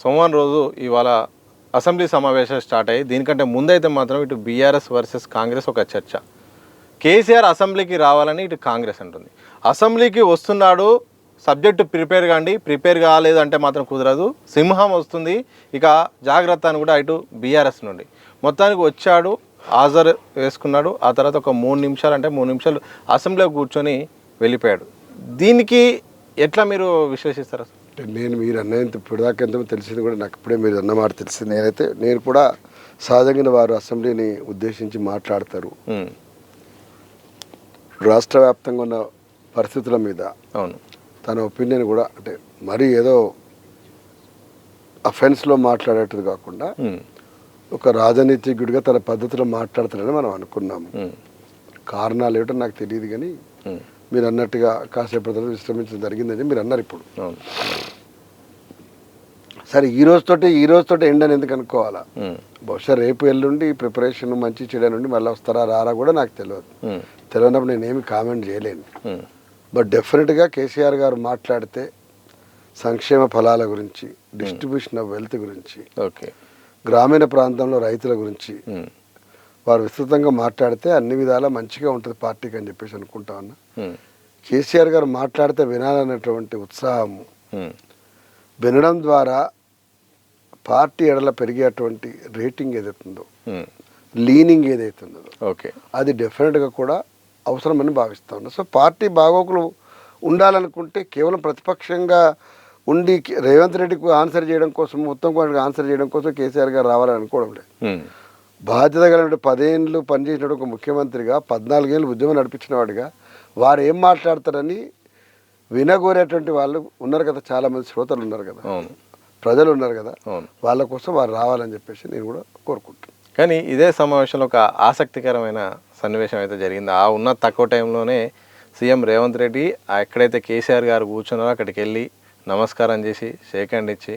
సోమవారం రోజు ఇవాళ అసెంబ్లీ సమావేశాలు స్టార్ట్ అయ్యి దీనికంటే ముందైతే మాత్రం ఇటు బీఆర్ఎస్ వర్సెస్ కాంగ్రెస్ ఒక చర్చ. కేసీఆర్ అసెంబ్లీకి రావాలని ఇటు కాంగ్రెస్ అంటుంది. అసెంబ్లీకి వస్తున్నాడు, సబ్జెక్టు ప్రిపేర్ కాండి, ప్రిపేర్ కాలేదు అంటే మాత్రం కుదరదు, సింహం వస్తుంది, ఇక జాగ్రత్త అని కూడా ఇటు బీఆర్ఎస్ నుండి. మొత్తానికి వచ్చాడు, హాజరు వేసుకున్నాడు. ఆ తర్వాత ఒక 3 నిమిషాలు అంటే 3 నిమిషాలు అసెంబ్లీలో కూర్చొని వెళ్ళిపోయాడు. దీనికి ఎట్లా మీరు విశ్లేషిస్తారు? నేను మీరు అన్నంత ఇప్పటిదాకా ఎంతో తెలిసింది కూడా నాకు ఇప్పుడే మీరు అన్నమాట తెలిసింది. నేను కూడా సహజంగా వారు అసెంబ్లీని ఉద్దేశించి మాట్లాడతారు. రాష్ట్ర వ్యాప్తంగా ఉన్న పరిస్థితుల మీద అవును తన ఒపీనియన్ కూడా అంటే మరీ ఏదో అఫెన్స్లో మాట్లాడేటది కాకుండా ఒక రాజనీతిజ్ఞుడిగా తన పద్ధతిలో మాట్లాడతారని మనం అనుకున్నాము. కారణాలు ఏమిటో నాకు తెలియదు, కానీ మీరు అన్నట్టుగా కాసేపు తర్వాత విశ్రమించడం జరిగిందని మీరు అన్నారు. ఇప్పుడు సరే ఈ రోజుతోటి ఎండ్ అని ఎందుకు అనుకోవాలా? బహుశా రేపు ఎల్లుండి ప్రిపరేషన్ మంచి చెడు నుండి మళ్ళీ వస్తారా రారా కూడా నాకు తెలియనప్పుడు నేనేమి కామెంట్ చేయలేను. బట్ డెఫినెట్గా కేసీఆర్ గారు మాట్లాడితే సంక్షేమ ఫలాల గురించి, డిస్ట్రిబ్యూషన్ ఆఫ్ వెల్త్ గురించి, గ్రామీణ ప్రాంతంలో రైతుల గురించి వారు విస్తృతంగా మాట్లాడితే అన్ని విధాలా మంచిగా ఉంటుంది పార్టీకి అని చెప్పేసి అనుకుంటా ఉన్నా. కేసీఆర్ గారు మాట్లాడితే వినాలన్నటువంటి ఉత్సాహము వినడం ద్వారా పార్టీ ఎడల పెరిగేటువంటి రేటింగ్ ఏదైతుందో, లీనింగ్ ఏదైతుందో అది డెఫినెట్గా కూడా అవసరమని భావిస్తూ ఉన్నా. సో పార్టీ బాగోకులు ఉండాలనుకుంటే కేవలం ప్రతిపక్షంగా ఉండి రేవంత్ రెడ్డికి ఆన్సర్ చేయడం కోసం, ఉత్తమ్ కుమార్ రెడ్డికి ఆన్సర్ చేయడం కోసం కేసీఆర్ గారు రావాలని అనుకోవడం లేదు. బాధ్యత కలిగిన 10 ఏళ్ళు పనిచేసిన ఒక ముఖ్యమంత్రిగా, 14 ఏళ్ళు ఉద్యమం నడిపించిన వాడిగా వారు ఏం మాట్లాడతారని వినగోరేటువంటి వాళ్ళు ఉన్నారు కదా, చాలామంది శ్రోతలు ఉన్నారు కదా, ప్రజలు ఉన్నారు కదా, వాళ్ళ కోసం వారు రావాలని చెప్పేసి నేను కూడా కోరుకుంటున్నాను. కానీ ఇదే సమావేశంలో ఒక ఆసక్తికరమైన సన్నివేశం అయితే జరిగింది. ఆ ఉన్న తక్కువ టైంలోనే సీఎం రేవంత్ రెడ్డి ఎక్కడైతే కేసీఆర్ గారు కూర్చున్నారో అక్కడికి వెళ్ళి నమస్కారం చేసి షేక్ హ్యాండ్ ఇచ్చి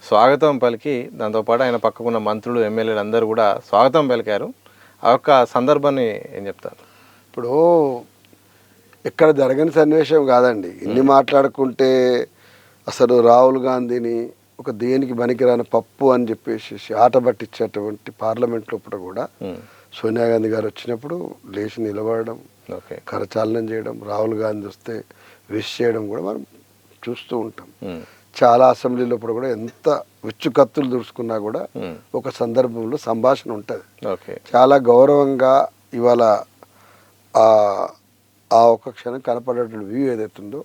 స్వాగతం పలికి, దాంతోపాటు ఆయన పక్కకున్న మంత్రులు, ఎమ్మెల్యేలు అందరూ కూడా స్వాగతం పలికారు. ఆ యొక్క సందర్భాన్ని ఏం చెప్తారు? ఇప్పుడు ఎక్కడ జరగని సన్నివేశం కాదండి. ఇన్ని మాట్లాడుకుంటే అసలు రాహుల్ గాంధీని ఒక దేనికి పనికిరాని పప్పు అని చెప్పేసి ఆట పట్టించేటువంటి పార్లమెంట్ లోపల కూడా సోనియా గాంధీ గారు వచ్చినప్పుడు లేచి నిలబడడం, కరచాలనం చేయడం, రాహుల్ గాంధీ వస్తే విష్ చేయడం కూడా మనం చూస్తూ ఉంటాం. చాలా అసెంబ్లీలో కూడా ఎంత విచ్చుకత్తులు దురుచుకున్నా కూడా ఒక సందర్భంలో సంభాషణ ఉంటుంది. చాలా గౌరవంగా ఇవాళ ఆ ఒక్క క్షణం కనపడేటువంటి వ్యూ ఏదైతుందో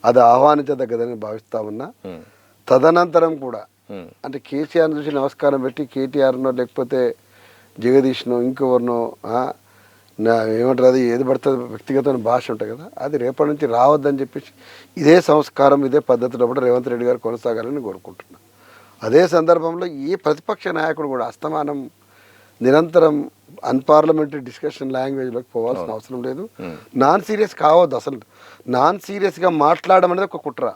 అది ఆహ్వానించదగ్గదని భావిస్తా ఉన్నా. తదనంతరం కూడా అంటే కేసీఆర్ని చూసి నమస్కారం పెట్టి కేటీఆర్నో లేకపోతే జగదీష్నో ఇంకెవరినో ఏమంటారు, అది ఏది పడుతుంది వ్యక్తిగతమైన భాష ఉంటుంది కదా, అది రేపటి నుంచి రావద్దని చెప్పేసి ఇదే సంస్కారం, ఇదే పద్ధతిలో కూడా రేవంత్ రెడ్డి గారు కొనసాగాలని కోరుకుంటున్నాను. అదే సందర్భంలో ఏ ప్రతిపక్ష నాయకుడు కూడా అస్తమానం నిరంతరం అన్పార్లమెంటరీ డిస్కషన్ లాంగ్వేజ్లోకి పోవాల్సిన అవసరం లేదు. నాన్ సీరియస్ కావద్దు. అసలు నాన్ సీరియస్గా మాట్లాడడం అనేది ఒక కుట్ర.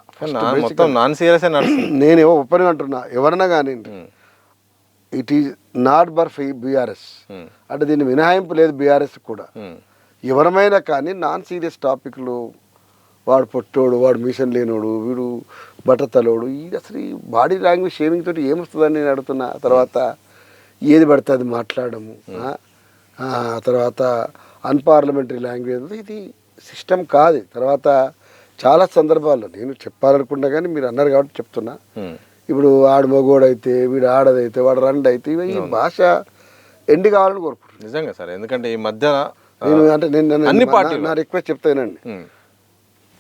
నేను ఒప్పని అంటున్నా, ఎవరన్నా కానీ ఇట్ ఈజ్ నాట్ బర్ బీఆర్ఎస్ అంటే దీన్ని మినహాయింపు లేదు బీఆర్ఎస్ కూడా. ఎవరమైనా కానీ నాన్ సీరియస్ టాపిక్లు, వాడు పొట్టోడు, వాడు మిషన్ లేనోడు, వీడు బట్టతలోడు, ఈ అసలు ఈ బాడీ లాంగ్వేజ్ షేమింగ్ తోటి ఏమొస్తుందని నేను అడుగుతున్నా. తర్వాత ఏది పడితే అది మాట్లాడము, తర్వాత అన్పార్లమెంటరీ లాంగ్వేజ్, ఇది సిస్టమ్ కాదు. తర్వాత చాలా సందర్భాల్లో నేను చెప్పాలనుకున్నా కానీ మీరు అన్నారు కాబట్టి చెప్తున్నా. ఇప్పుడు ఆడు మగోడైతే, వీడు ఆడదైతే, వాడు రండి అయితే, ఈ భాష ఎండి కావాలని కోరుకుంటున్నాను. నిజంగా సార్, ఎందుకంటే ఈ మధ్య నేను నా రిక్వెస్ట్ చెప్తానండి.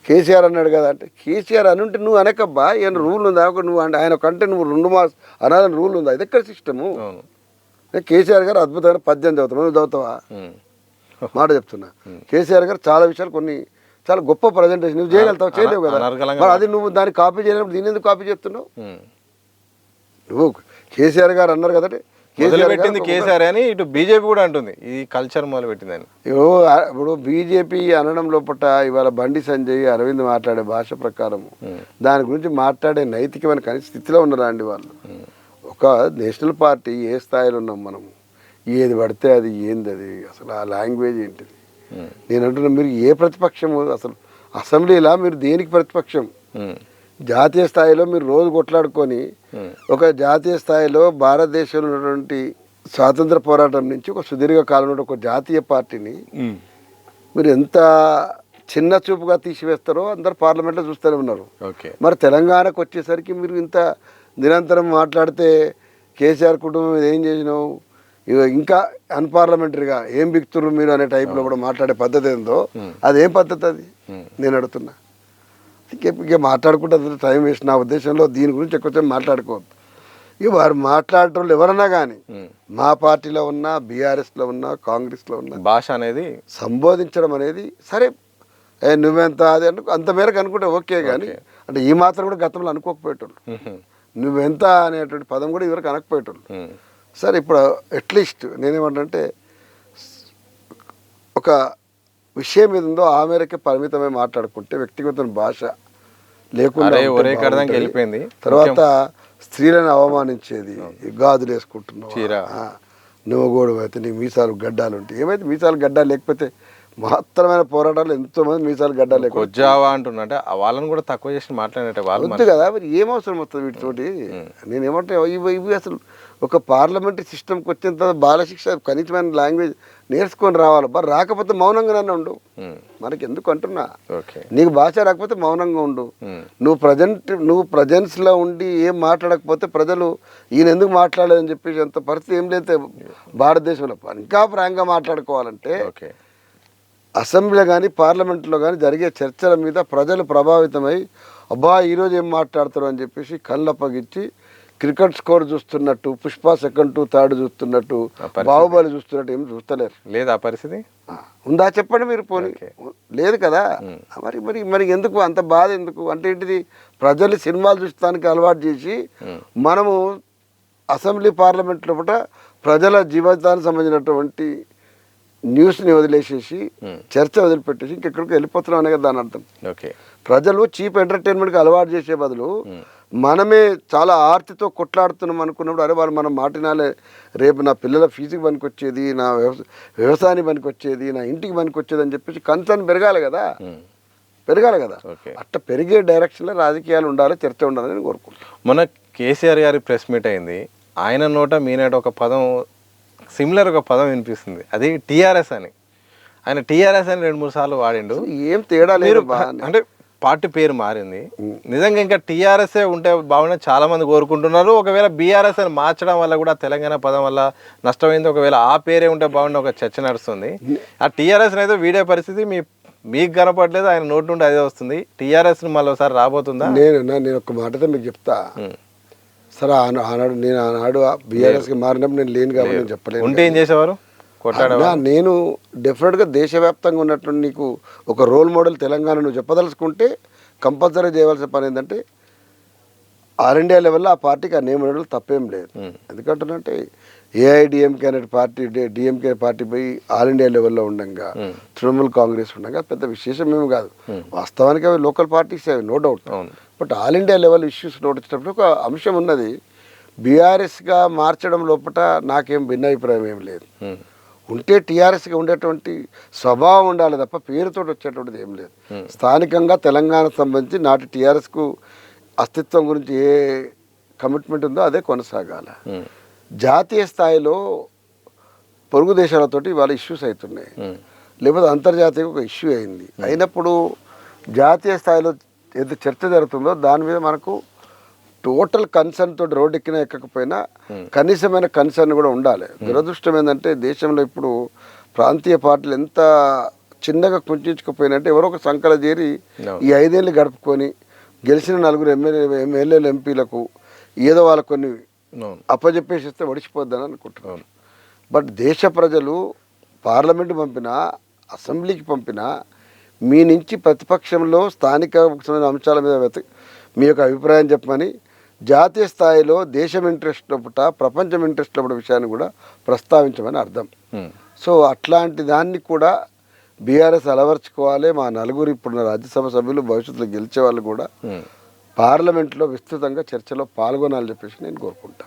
కేసీఆర్ అన్నాడు కదా అంటే కేసీఆర్ అని ఉంటే నువ్వు అనకబ్బా, ఏమైనా రూల్ ఉందా? నువ్వు అంటే ఆయన కంటే నువ్వు 2 మాసాలు అనాలని రూల్ ఉందా? ఇది ఎక్కడ సిస్టము? కేసీఆర్ గారు అద్భుతమైన పద్యం చదువుతావు, నువ్వు చదువుతావా? మాట చెప్తున్నా. కేసీఆర్ గారు చాలా విషయాలు కొన్ని చాలా గొప్ప ప్రజెంటేషన్ నువ్వు చేయగలుగుతావు, చేయలేవు కదా. మరి అది నువ్వు దాన్ని కాపీ చేయలేనప్పుడు దీన్ని ఎందుకు కాపీ చేస్తున్నావు? నువ్వు కేసీఆర్ గారు అన్నారు కదంటే పెట్టింది కేసీఆర్ అని ఇటు బీజేపీ కూడా అంటుంది ఈ కల్చర్ మొదలు పెట్టిందని. ఇప్పుడు బీజేపీ అనడం లోపల ఇవాళ బండి సంజయ్, అరవింద్ మాట్లాడే భాష ప్రకారము దాని గురించి మాట్లాడే నైతికమైన కనీస స్థితిలో ఉన్నారా అండి వాళ్ళు? ఒక నేషనల్ పార్టీ ఏ స్థాయిలో ఉన్నాం మనము, ఏది పడితే అది ఏంది, అది అసలు ఆ లాంగ్వేజ్ ఏంటిది? నేను అంటున్నా, మీరు ఏ ప్రతిపక్షము? అసలు అసెంబ్లీలా మీరు దేనికి ప్రతిపక్షం? జాతీయ స్థాయిలో మీరు రోజు కొట్లాడుకొని ఒక జాతీయ స్థాయిలో భారతదేశంలో ఉన్నటువంటి స్వాతంత్ర పోరాటం నుంచి ఒక సుదీర్ఘ కాలంలో ఒక జాతీయ పార్టీని మీరు ఎంత చిన్న చూపుగా తీసివేస్తారో అందరు పార్లమెంట్లో చూస్తూనే ఉన్నారు. మరి తెలంగాణకు వచ్చేసరికి మీరు ఇంత నిరంతరం మాట్లాడితే కేసీఆర్ కుటుంబం ఏం చేసినావు, ఇంకా అన్పార్లమెంటరీగా ఏం బిక్తురు మీరు అనే టైప్లో కూడా మాట్లాడే పద్ధతి ఏందో అదేం పద్ధతి అది నేను అడుగుతున్నా. ఇక మాట్లాడుకుంటే టైం వేస్ట్. నా ఉద్దేశంలో దీని గురించి ఎక్కువ మాట్లాడుకోవద్దు. ఇక వారు మాట్లాడటం ఎవరన్నా కానీ మా పార్టీలో ఉన్నా, బీఆర్ఎస్లో ఉన్నా, కాంగ్రెస్లో ఉన్నా భాష అనేది సంబోధించడం అనేది సరే నువ్వెంత అది అంత మేరకు అనుకుంటే ఓకే, కానీ అంటే ఈ మాత్రం కూడా గతంలో అనుకోకపోయేటోళ్ళు. నువ్వెంత అనేటువంటి పదం కూడా ఇవరకు అనకపోయేటోళ్ళు. సరే ఇప్పుడు అట్లీస్ట్ నేనేమంటే ఒక విషయం మీద ఉందో ఆ మేరకే పరిమితమై మాట్లాడుకుంటే వ్యక్తిగత భాష లేకుండా వెళ్ళిపోయింది. తర్వాత స్త్రీలను అవమానించేది, గాజులు వేసుకుంటున్నావు, నువ్వు కూడా అయితే నీ మీసాలు గడ్డాలు ఉంటాయి. ఏమైతే మీసాలు గడ్డాలు లేకపోతే మహత్తరమైన పోరాటాలు ఎంతో మంది మీసాలు గడ్డాలు వచ్చావా అంటున్నట్టే వాళ్ళని కూడా తక్కువ చేసి మాట్లాడే వాళ్ళు వద్దు కదా. మరి ఏం అవసరం వస్తుంది వీటితోటి? నేనేమంటే ఇవి అసలు ఒక పార్లమెంటరీ సిస్టమ్కి వచ్చేంత బాలశిక్ష కనీసమైన లాంగ్వేజ్ నేర్చుకొని రావాలి. మరి రాకపోతే మౌనంగానే ఉండు. మనకి ఎందుకు అంటున్నా, నీకు భాష రాకపోతే మౌనంగా ఉండు. నువ్వు ప్రజెన్స్లో ఉండి ఏం మాట్లాడకపోతే ప్రజలు ఈయన ఎందుకు మాట్లాడలేదని చెప్పేసి అంత పరిస్థితి ఏం లేదు భారతదేశంలో. ఇంకా ప్రాంగా మాట్లాడుకోవాలంటే అసెంబ్లీలో కానీ పార్లమెంట్లో కానీ జరిగే చర్చల మీద ప్రజలు ప్రభావితమై అబ్బా ఈరోజు ఏం మాట్లాడతారు అని చెప్పేసి కళ్ళప్పగిచ్చి క్రికెట్ స్కోర్ చూస్తున్నట్టు, పుష్ప సెకండ్ టు థర్డ్ చూస్తున్నట్టు, బాహుబలి చూస్తున్నట్టు ఏం చూస్తలేరు. లేదు ఆ పరిస్థితి ఉందా చెప్పండి మీరు? పోనీ లేదు కదా. మరి మరి మరి ఎందుకు అంత బాధ ఎందుకు అంటే ఏంటిది? ప్రజలు సినిమాలు చూస్తానికి అలవాటు చేసి మనము అసెంబ్లీ పార్లమెంట్ లోపల ప్రజల జీవితానికి సంబంధించినటువంటి న్యూస్ని వదిలేసేసి చర్చ వదిలిపెట్టేసి ఇంకెక్కడికి వెళ్ళిపోతున్నాం అనే కదా దాని అర్థం. ప్రజలు చీప్ ఎంటర్టైన్మెంట్కి అలవాటు చేసే బదులు మనమే చాలా ఆర్తితో కొట్లాడుతున్నాం అనుకున్నప్పుడు అరే వాళ్ళు మనం మాటినాలే, రేపు నా పిల్లల ఫీజుకి పనికొచ్చేది, నా వ్యవసాయానికి పనికొచ్చేది, నా ఇంటికి పనికొచ్చేది అని చెప్పేసి కన్సర్న్ పెరగాలి కదా. అట్లా పెరిగే డైరెక్షన్లో రాజకీయాలు ఉండాలి, చర్చ ఉండాలని నేను కోరుకుంటున్నాను. మన కేసీఆర్ గారి ప్రెస్ మీట్ అయింది, ఆయన నోట మీ నోట ఒక పదం సిమిలర్ ఒక పదం వినిపిస్తుంది, అది టీఆర్ఎస్ అని. ఆయన టీఆర్ఎస్ అని 2-3 సార్లు వాడిండు. ఏం తేడా లేదు అంటే పార్టీ పేరు మారింది. నిజంగా ఇంకా టీఆర్ఎస్ ఉంటే బాగుండే చాలా మంది కోరుకుంటున్నారు. ఒకవేళ బీఆర్ఎస్ అని మార్చడం వల్ల కూడా తెలంగాణ పదం వల్ల నష్టమైంది. ఒకవేళ ఆ పేరే ఉంటే బాగుండే ఒక చర్చ నడుస్తుంది. ఆ టీఆర్ఎస్ అయితే వీడే పరిస్థితి మీకు కనపడలేదు, ఆయన నోటి నుండి అదే వస్తుంది. టీఆర్ఎస్ మళ్ళీ ఒకసారి రాబోతుందా? నేను ఒక మాటతో మీకు చెప్తా. సరే ఆనాడు బీఆర్ఎస్కి మారినప్పుడు నేను లేను కాబట్టి నేను చెప్పలేదు. ఉంటే ఏం చేసేవారు? నేను డెఫినెట్గా దేశవ్యాప్తంగా ఉన్నటువంటి నీకు ఒక రోల్ మోడల్ తెలంగాణ నువ్వు చెప్పదలుచుకుంటే కంపల్సరీ చేయవలసిన పని ఏంటంటే ఆల్ ఇండియా లెవెల్లో ఆ పార్టీకి ఆ నేమ్ ఉండడం తప్పేం లేదు. ఎందుకంటే ఏఐడిఎంకే అనే పార్టీ డిఎంకే పార్టీ పోయి ఆల్ ఇండియా లెవెల్లో ఉండగా తృణమూల్ కాంగ్రెస్ ఉండగా పెద్ద విశేషం ఏమి కాదు. వాస్తవానికి అవి లోకల్ పార్టీస్ అవి no doubt. But all India level issues note వచ్చినప్పుడు ఒక అంశం ఉన్నది, బీఆర్ఎస్గా మార్చడం లోపల నాకేం భిన్నాభిప్రాయం ఏం లేదు. ఉంటే టీఆర్ఎస్గా ఉండేటువంటి స్వభావం ఉండాలి తప్ప పేరుతో వచ్చేటువంటిది ఏం లేదు. స్థానికంగా తెలంగాణకు సంబంధించి నాటి టీఆర్ఎస్కు అస్తిత్వం గురించి ఏ కమిట్మెంట్ ఉందో అదే కొనసాగాల. జాతీయ స్థాయిలో పొరుగు దేశాలతోటి ఇవాళ ఇష్యూస్ అవుతున్నాయి, లేకపోతే అంతర్జాతీయ ఒక ఇష్యూ అయింది. అయినప్పుడు జాతీయ స్థాయిలో ఏదైతే చర్చ జరుగుతుందో దాని మీద మనకు టోటల్ కన్సర్న్ తోటి రోడ్డు ఎక్కినా ఎక్కకపోయినా కనీసమైన కన్సర్న్ కూడా ఉండాలి. దురదృష్టం ఏంటంటే దేశంలో ఇప్పుడు ప్రాంతీయ పార్టీలు ఎంత చిన్నగా కుంచుకుపోయినంటే ఎవరో ఒక సంకల చేరి ఈ 5 ఏళ్ళు గడుపుకొని గెలిచిన 4 ఎమ్మెల్యేలు ఎంపీలకు ఏదో వాళ్ళకు కొన్ని అప్పచెప్పేసి ఇస్తే ఒడిచిపోద్దని అనుకుంటున్నాను. బట్ దేశ ప్రజలు పార్లమెంటు పంపినా అసెంబ్లీకి పంపినా మీ నుంచి ప్రతిపక్షంలో స్థానిక అంశాల మీద మీ యొక్క అభిప్రాయం చెప్పమని జాతీయ స్థాయిలో దేశం ఇంట్రెస్ట్ లోపల ప్రపంచం ఇంట్రెస్ట్ లోపల విషయాన్ని కూడా ప్రస్తావించమని అర్థం. సో అట్లాంటి దాన్ని కూడా బీఆర్ఎస్ అలవర్చుకోవాలి. మా 4 ఇప్పుడున్న రాజ్యసభ సభ్యులు భవిష్యత్తులో గెలిచే వాళ్ళు కూడా పార్లమెంట్లో విస్తృతంగా చర్చలో పాల్గొనాలని చెప్పేసి నేను కోరుకుంటాను.